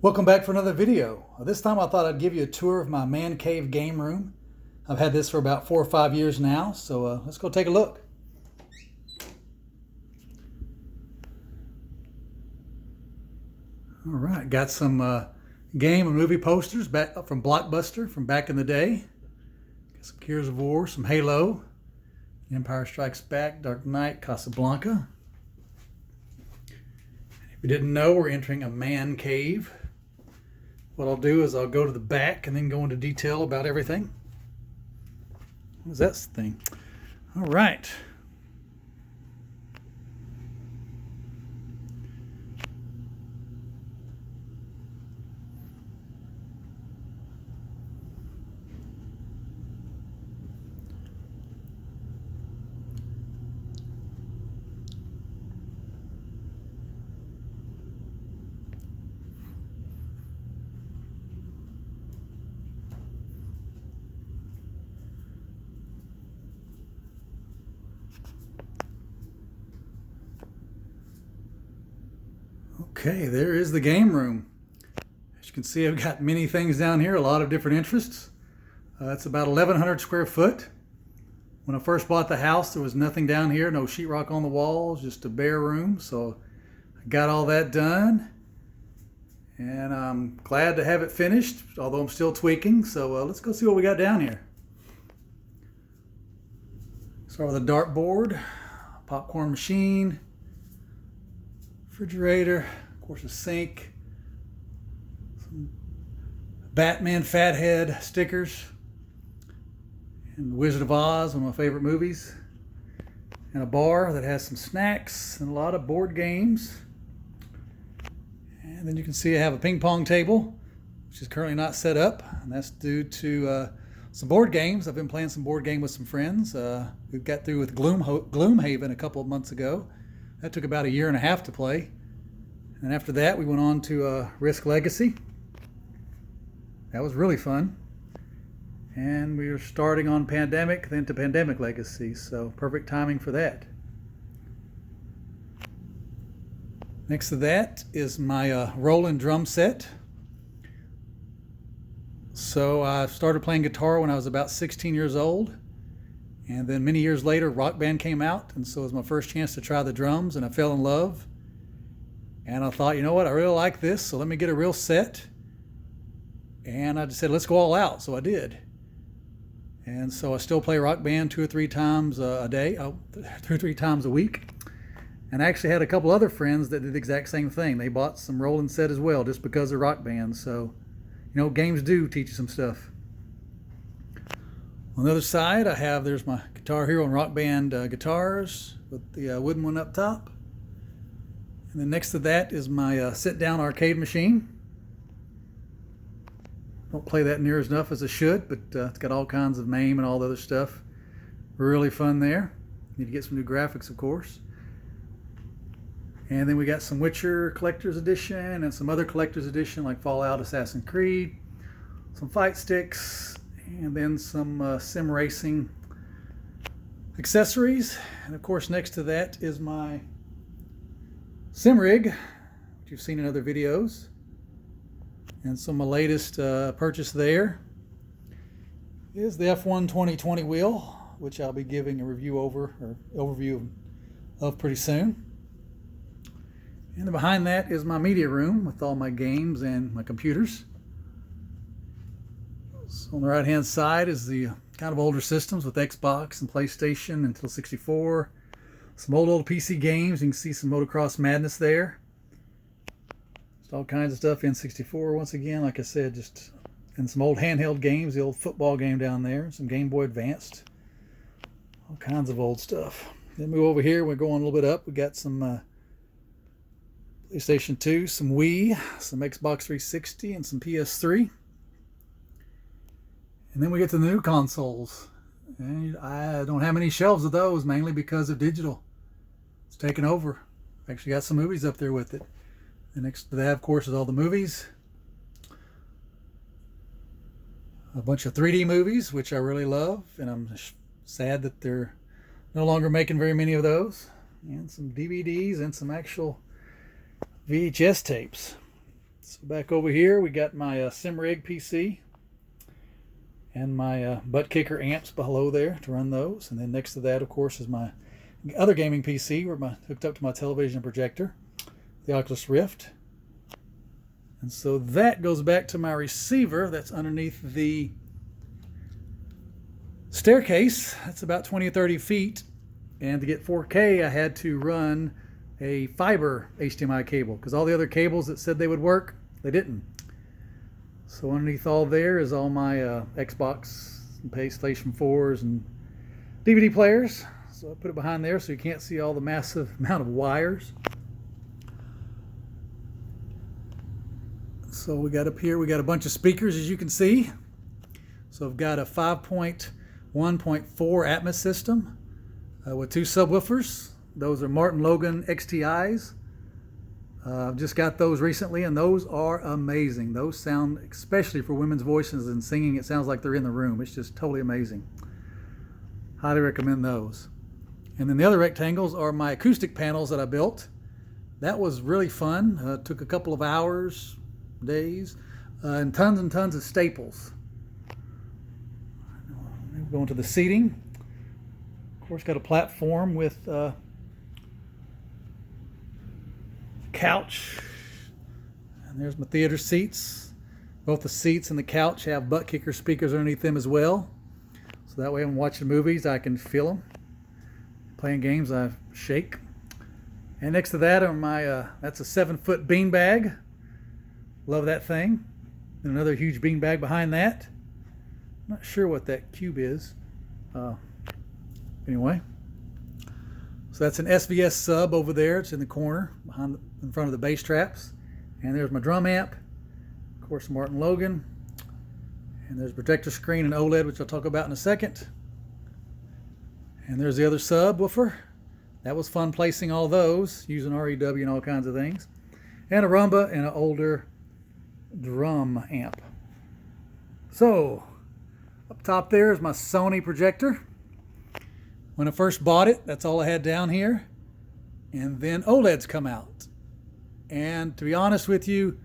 Welcome back for another video. This time I thought I'd give you a tour of my man cave game room. I've had this for about 4 or 5 years now, so let's go take a look. All right, got some game and movie posters back from Blockbuster from back in the day. Got some Gears of War, some Halo, Empire Strikes Back, Dark Knight, Casablanca. If you didn't know, we're entering a man cave. What I'll do is I'll go to the back and then go into detail about everything. What is that thing? All right. Okay, there is the game room. As you can see, I've got many things down here, a lot of different interests. It's about 1,100 square foot. When I first bought the house, there was nothing down here, no sheetrock on the walls, just a bare room. So I got all that done, and I'm glad to have it finished, although I'm still tweaking. So let's go see what we got down here. Start with a dartboard, popcorn machine, refrigerator, of course a sink, some Batman Fathead stickers, and The Wizard of Oz, one of my favorite movies, and a bar that has some snacks and a lot of board games. And then you can see I have a ping pong table, which is currently not set up, and that's due to some board games. I've been playing some board game with some friends. We got through with Gloomhaven a couple of months ago. That took about 1.5 years to play. And after that, we went on to Risk Legacy. That was really fun. And we were starting on Pandemic, then to Pandemic Legacy, so perfect timing for that. Next to that is my Roland drum set. So I started playing guitar when I was about 16 years old. And then many years later, Rock Band came out, and so it was my first chance to try the drums, and I fell in love. And I thought, you know what, I really like this, so let me get a real set. And I just said, let's go all out, so I did. And so I still play Rock Band 2 or 3 times a day, 2 or 3 times a week. And I actually had a couple other friends that did the exact same thing. They bought some Roland set as well, just because of Rock Band. So, you know, games do teach you some stuff. On the other side, there's my Guitar Hero and Rock Band guitars with the wooden one up top. And then next to that is my sit-down arcade machine. Don't play that near as enough as I should, but it's got all kinds of MAME and all the other stuff. Really fun there. Need to get some new graphics, of course. And then we got some Witcher Collector's Edition and some other Collector's Edition like Fallout, Assassin's Creed, some fight sticks, and then some sim racing accessories. And of course, next to that is my sim rig, which you've seen in other videos. And so my latest purchase there is the F1 2020 wheel, which I'll be giving a overview of pretty soon. And then behind that is my media room with all my games and my computers. So on the right hand side is the kind of older systems with Xbox and PlayStation until 64. Some old PC games. You can see some Motocross Madness there. Just all kinds of stuff. N64 once again, like I said, and some old handheld games. The old football game down there. Some Game Boy Advanced. All kinds of old stuff. Then move over here. We're going a little bit up. We got some PlayStation 2, some Wii, some Xbox 360, and some PS3. And then we get to the new consoles. And I don't have many shelves of those, mainly because of digital. It's taken over. I've actually got some movies up there with it. And next to that, of course, is all the movies. A bunch of 3D movies, which I really love. And I'm sad that they're no longer making very many of those. And some DVDs and some actual VHS tapes. So So back over here, we got my SimRig PC and my butt kicker amps below there to run those. And then next to that, of course, is my other gaming PC hooked up to my television projector, the Oculus Rift. And so that goes back to my receiver that's underneath the staircase. That's about 20 or 30 feet. And to get 4K, I had to run a fiber HDMI cable because all the other cables that said they would work, they didn't. So underneath all there is all my Xbox and PlayStation 4s and DVD players. So I put it behind there so you can't see all the massive amount of wires. So we got up here, we got a bunch of speakers, as you can see. So I've got a 5.1.4 Atmos system with 2 subwoofers. Those are Martin Logan XTIs. I've just got those recently, and those are amazing. Those sound, especially for women's voices and singing, it sounds like they're in the room. It's just totally amazing. Highly recommend those. And then the other rectangles are my acoustic panels that I built. That was really fun. Took a couple of hours, days, and tons of staples. Going to the seating. Of course, got a platform with couch, and there's my theater seats. Both the seats and the couch have butt kicker speakers underneath them as well, so that way when I'm watching movies I can feel them. Playing games I shake. And next to that are my that's a 7-foot beanbag. Love that thing. And another huge beanbag behind that. I'm not sure what that cube is. Anyway, so that's an SVS sub over there. It's in the corner in front of the bass traps. And there's my drum amp, of course, Martin Logan. And there's a projector screen and OLED, which I'll talk about in a second. And there's the other subwoofer. That was fun placing all those, using REW and all kinds of things. And a Rumba and an older drum amp. So, up top there is my Sony projector. When I first bought it, that's all I had down here. And then OLEDs come out. And to be honest with you,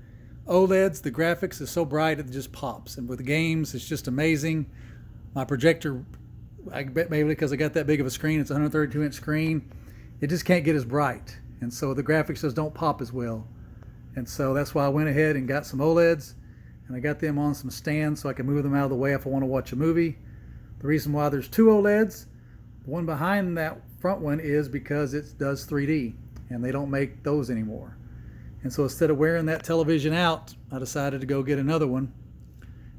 OLEDs, the graphics is so bright it just pops. And with the games, it's just amazing. My projector, I bet maybe because I got that big of a screen, it's a 132-inch screen, it just can't get as bright. And so the graphics just don't pop as well. And so that's why I went ahead and got some OLEDs. And I got them on some stands so I can move them out of the way if I want to watch a movie. The reason why there's 2 OLEDs, the one behind that front one is because it does 3D, and they don't make those anymore. And so instead of wearing that television out, I decided to go get another one,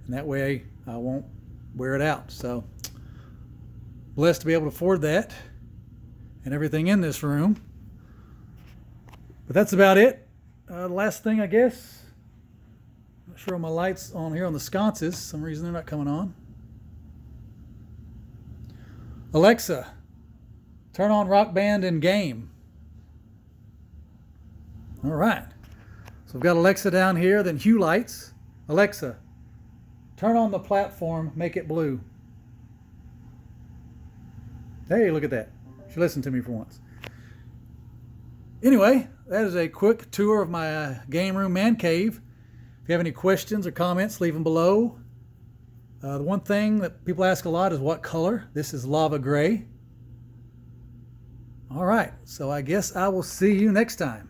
and that way I won't wear it out. So blessed to be able to afford that and everything in this room. But that's about it. The last thing, I guess, I'm not sure on my lights on here on the sconces, for some reason they're not coming on. Alexa, turn on Rock Band and game. All right. So we've got Alexa down here, then Hue lights. Alexa, turn on the platform, make it blue. Hey, look at that. She listened to me for once. Anyway, that is a quick tour of my game room man cave. If you have any questions or comments, leave them below. The one thing that people ask a lot is what color. This is lava gray. All right, so I guess I will see you next time.